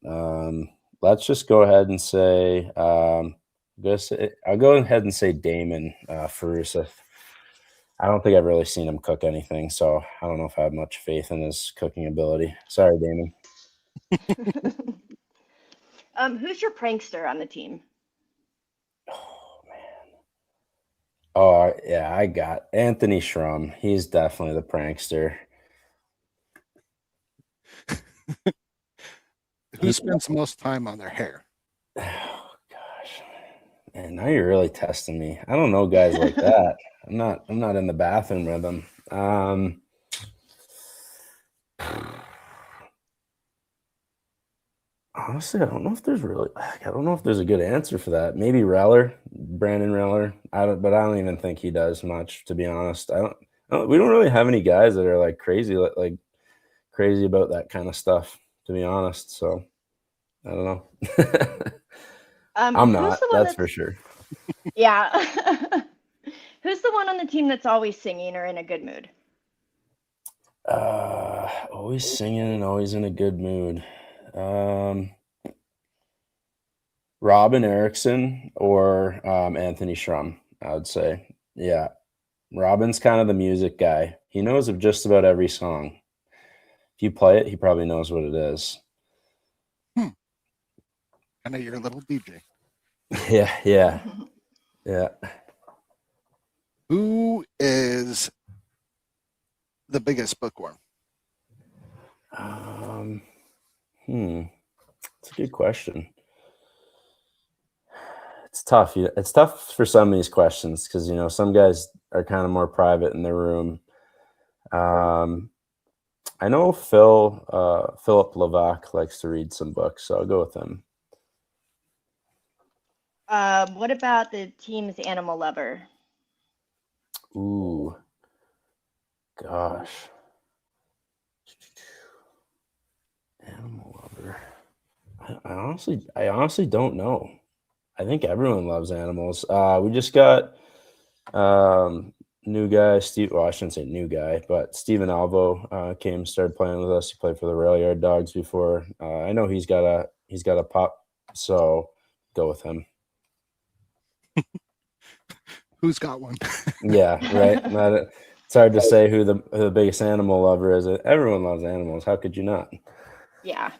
let's just go ahead and say I'll go ahead and say Damon Ferrusa. I don't think I've really seen him cook anything, so I don't know if I have much faith in his cooking ability. Sorry, Damon. Who's your prankster on the team? Oh man. Oh yeah, I got Anthony Schrum. He's definitely the prankster. Who spends the most time on their hair? Oh gosh. Man, now you're really testing me. I don't know guys like that. I'm not in the bathroom with them. Honestly, I don't know if there's a good answer for that. Maybe Brandon Reller. But I don't even think he does much, to be honest. We don't really have any guys that are like crazy about that kind of stuff, to be honest. So I don't know. I'm not, that's for sure. Yeah. Who's the one on the team that's always singing or in a good mood? Always singing and always in a good mood. Robin Erickson or Anthony Schrum, I would say. Yeah. Robin's kind of the music guy. He knows of just about every song. If you play it, he probably knows what it is. Kind of your little DJ. Yeah. Who is the biggest bookworm? It's a good question. It's tough. It's tough for some of these questions because some guys are kind of more private in their room. I know Philip Levac likes to read some books, so I'll go with him. What about the team's animal lover? Ooh, gosh, animal lover. I honestly don't know. I think everyone loves animals. We just got new guy, Steve. Well, I shouldn't say new guy, but Steven Alvo came, started playing with us. He played for the Rail Yard Dogs before. I know he's got a pup, so go with him. Who's got one? Yeah, right. It's hard to say who the biggest animal lover is. Everyone loves animals. How could you not? Yeah.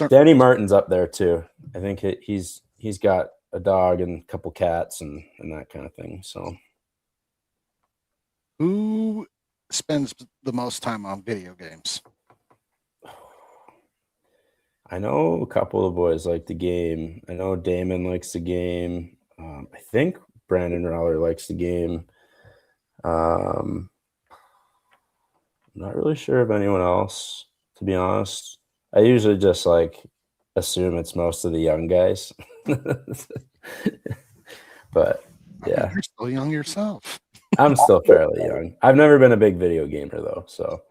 Danny Martin's up there too. I think he's got a dog and a couple cats and that kind of thing. So, who spends the most time on video games? I know a couple of boys like the game. I know Damon likes the game. I think Brandon Rowler likes the game. I'm not really sure of anyone else, to be honest. I usually just assume it's most of the young guys. But yeah, you're still young yourself. I'm still fairly young. I've never been a big video gamer though, so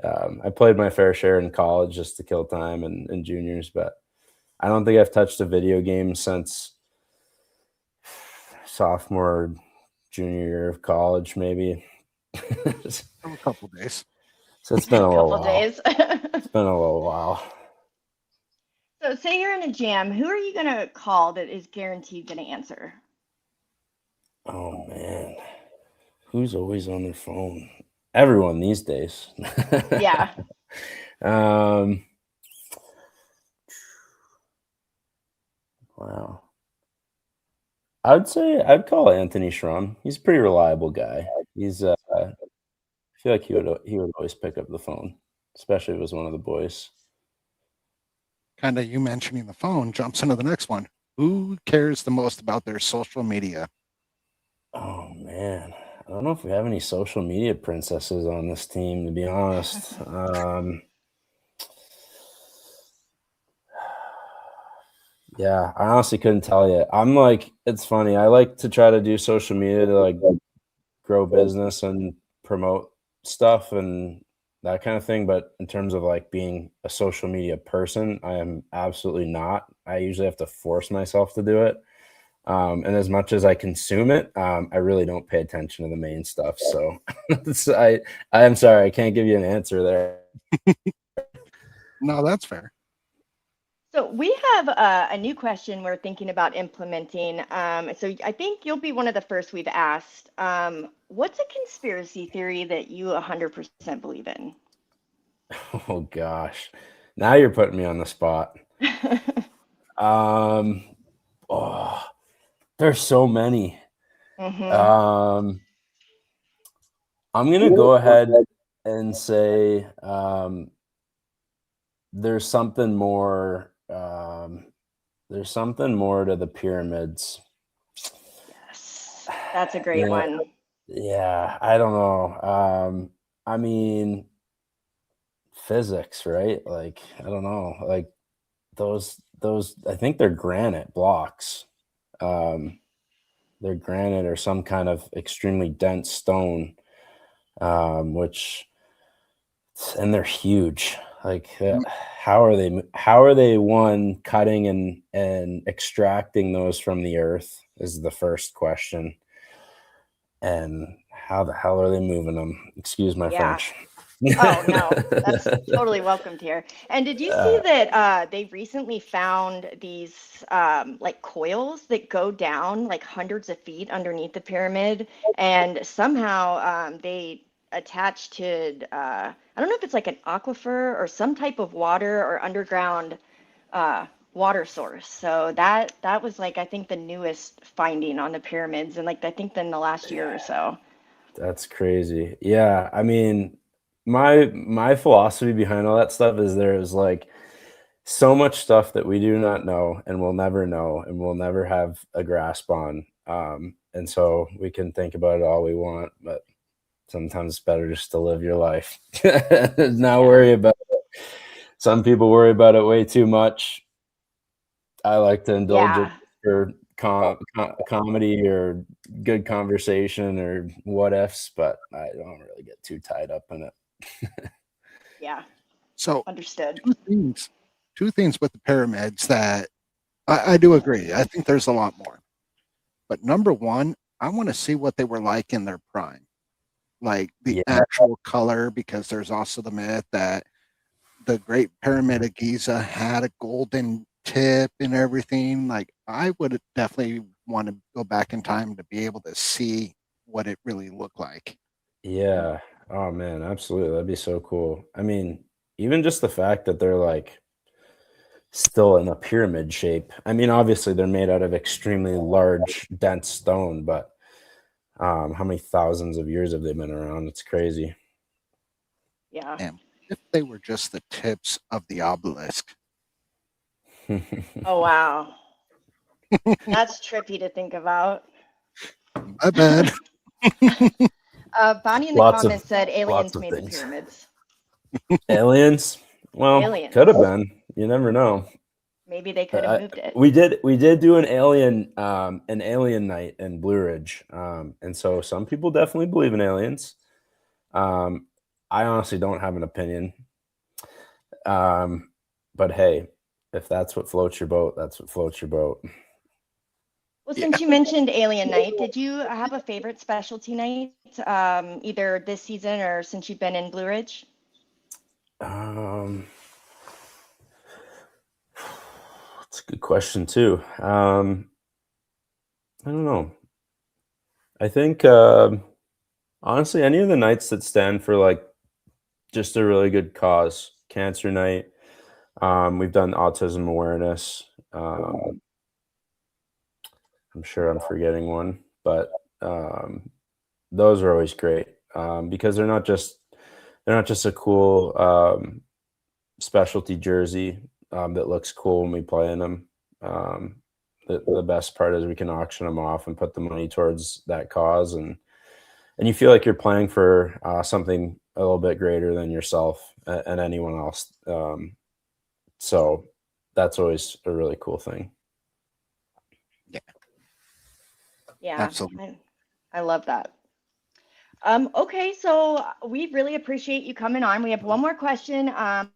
I played my fair share in college just to kill time and juniors, but I don't think I've touched a video game since sophomore, junior year of college, maybe. A couple days. So it's been a little while. days. It's been a little while. So say you're in a jam, who are you going to call that is guaranteed going to answer? Oh, man. Who's always on their phone? Everyone these days. Yeah. Wow. I'd call Anthony Schrum. He's a pretty reliable guy. I feel like he would always pick up the phone, especially if it was one of the boys. Kind of you mentioning the phone jumps into the next one. Who cares the most about their social media? Oh man, I don't know if we have any social media princesses on this team, to be honest. Yeah, I honestly couldn't tell you. It's funny. I like to try to do social media to grow business and promote stuff and that kind of thing. But in terms of being a social media person, I am absolutely not. I usually have to force myself to do it. And as much as I consume it, I really don't pay attention to the main stuff. So I am sorry, I can't give you an answer there. No, that's fair. So we have a new question we're thinking about implementing. So I think you'll be one of the first we've asked. What's a conspiracy theory that you 100% believe in? Oh gosh, now you're putting me on the spot. There's so many. Mm-hmm. I'm gonna go ahead and say there's something more. There's something more to the pyramids. Yes, that's a great one. Yeah, I don't know. I mean, physics, right? I don't know. Those. I think they're granite blocks. They're granite or some kind of extremely dense stone, and they're huge. How are they one cutting and extracting those from the earth is the first question. And how the hell are they moving them? Excuse my French. Oh no, that's totally welcomed here. And did you see that they recently found these coils that go down hundreds of feet underneath the pyramid, and somehow they attach to I don't know if it's an aquifer or some type of water or underground water source. So that was like I think the newest finding on the pyramids, and like I think in the last year or so. That's crazy. Yeah, I mean, my philosophy behind all that stuff is there is like so much stuff that we do not know and we'll never know and we'll never have a grasp on. And so we can think about it all we want, but sometimes it's better just to live your life. Not worry about it. Some people worry about it way too much. I like to indulge it Yeah. for comedy or good conversation or what ifs, but I don't really get too tied up in it. Yeah. So Understood. two things with the pyramids that I do agree. I think there's a lot more. But number one, I want to see what they were like in their prime, like the Yeah, actual color, because there's also the myth that the Great Pyramid of Giza had a golden tip and everything. Like, I would definitely want to go back in time to be able to see what it really looked like. yeah. Oh man, absolutely. That'd be so cool. I mean, even just the fact that they're like still in a pyramid shape. I mean, obviously they're made out of extremely large, dense stone, but how many thousands of years have they been around? It's crazy. Yeah. And if they were just the tips of the obelisk, Oh wow. That's trippy to think about. my bad. Bonnie in the Lots of comments said aliens made the things. pyramids. Aliens? Well, Aliens. could have been. You never know. Maybe they could have moved it. We did do an alien night in Blue Ridge, and so some people definitely believe in aliens. I honestly don't have an opinion, but hey, if that's what floats your boat, that's what floats your boat. Well, since you mentioned Alien Night, did you have a favorite specialty night, either this season or since you've been in Blue Ridge? That's a good question too. I don't know. I think honestly, any of the nights that stand for like just a really good cause, cancer night. We've done autism awareness. I'm sure I'm forgetting one, but those are always great because they're not just a cool specialty jersey that looks cool when we play in them. The best part is we can auction them off and put the money towards that cause, and you feel like you're playing for something a little bit greater than yourself and anyone else. So that's always a really cool thing. Yeah, Absolutely. I love that. Okay, so we really appreciate you coming on. We have one more question.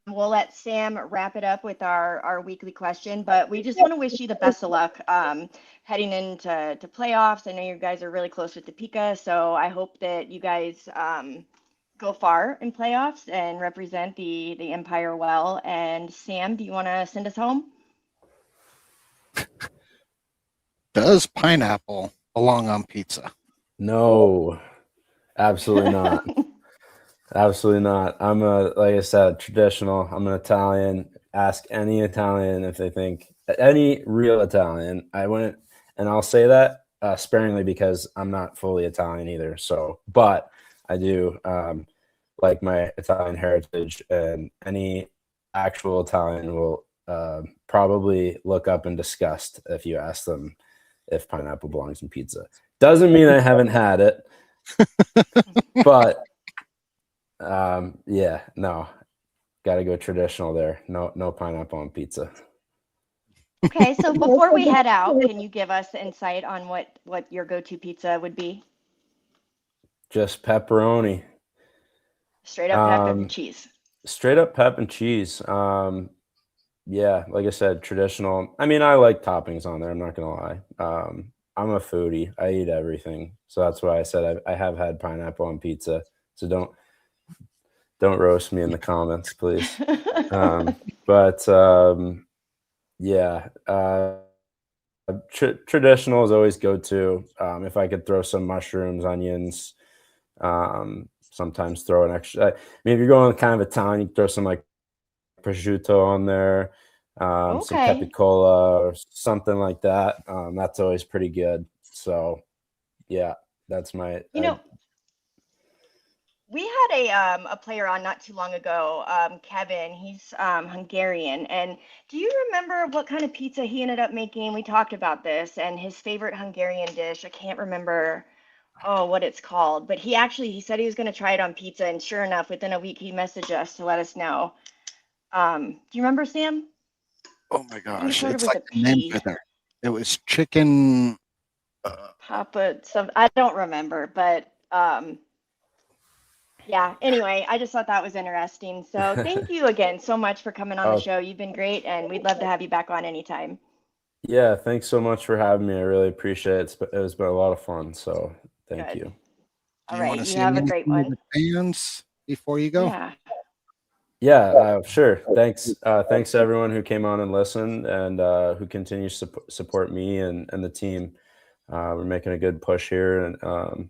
We'll let Sam wrap it up with our weekly question, but we just want to wish you the best of luck heading into playoffs. I know you guys are really close with the Pika, so I hope that you guys go far in playoffs and represent the Empire well. And Sam, do you want to send us home? Does pineapple belong on pizza? No, absolutely not. Absolutely not. Like I said, traditional. I'm an Italian. Ask any Italian if they think any real Italian. I wouldn't, and I'll say that sparingly because I'm not fully Italian either. So, but I do like my Italian heritage, and any actual Italian will probably look up in disgust if you ask them if pineapple belongs in pizza. Doesn't mean I haven't had it, but yeah, no, got to go traditional there. No pineapple on pizza. Okay, so before we head out, can you give us insight on what your go-to pizza would be? Just pepperoni. Straight up pep and cheese. Straight up pep and cheese. Yeah, like I said, traditional. I mean, I like toppings on there. I'm not gonna lie. I'm a foodie. I eat everything, so that's why I said I have had pineapple on pizza. So don't roast me in the comments, please. But yeah, traditional is always go to. If I could throw some mushrooms, onions, sometimes throw an extra. I mean, if you're going kind of Italian, you can throw some like prosciutto on there. some Okay. capicola or something like that. That's always pretty good. So yeah, that's my. You know, we had a player on not too long ago, Kevin. He's Hungarian. And do you remember what kind of pizza he ended up making? We talked about this and his favorite Hungarian dish. I can't remember what it's called, but he said he was going to try it on pizza, and sure enough, within a week he messaged us to let us know. Do you remember, Sam? Oh my I think it gosh, started it's with like a the name P. for there. It was chicken. Papa, some I don't remember, but yeah. Anyway, I just thought that was interesting. So thank you again so much for coming on the Oh, show. You've been great, and we'd love to have you back on anytime. yeah, thanks so much for having me. I really appreciate it. It's been a lot of fun. So thank Good. you. Do All you want right. to You say have a anything great to one. the fans before you go? Yeah. Yeah, sure. Thanks. Thanks to everyone who came on and listened and who continues to support me and the team. We're making a good push here and,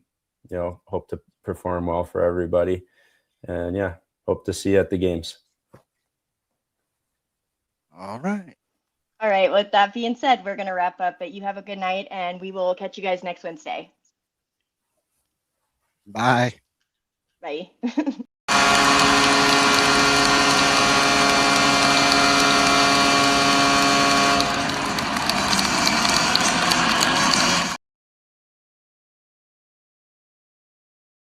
hope to perform well for everybody. And yeah, hope to see you at the games. All right. All right. With that being said, we're going to wrap up, but you have a good night, and we will catch you guys next Wednesday. Bye. Bye.